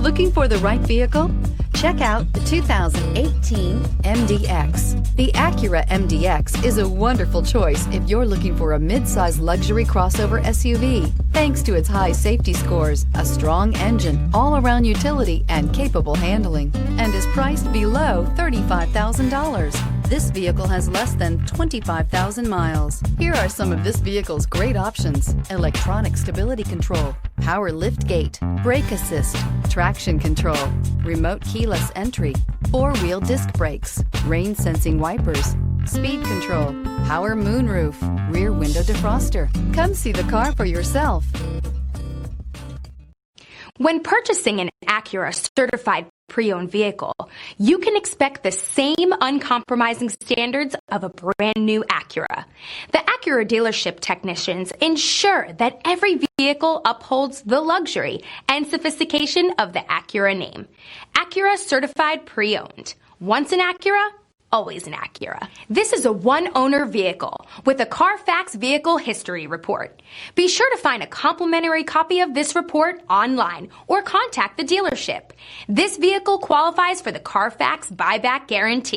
Looking for the right vehicle? Check out the 2018 MDX. The Acura MDX is a wonderful choice if you're looking for a mid-size luxury crossover SUV. Thanks to its high safety scores, a strong engine, all-around utility, and capable handling, and is priced below $35,000. This vehicle has less than 25,000 miles. Here are some of this vehicle's great options: electronic stability control, power liftgate, brake assist, traction control, remote keyless entry, four-wheel disc brakes, rain sensing wipers, speed control, power moonroof, rear window defroster. Come see the car for yourself. When purchasing an Acura certified pre-owned vehicle, you can expect the same uncompromising standards of a brand new Acura. The Acura dealership technicians ensure that every vehicle upholds the luxury and sophistication of the Acura name. Acura certified pre-owned. Once an Acura, always an Acura. This is a one-owner vehicle with a Carfax Vehicle History Report. Be sure to find a complimentary copy of this report online or contact the dealership. This vehicle qualifies for the Carfax Buyback Guarantee.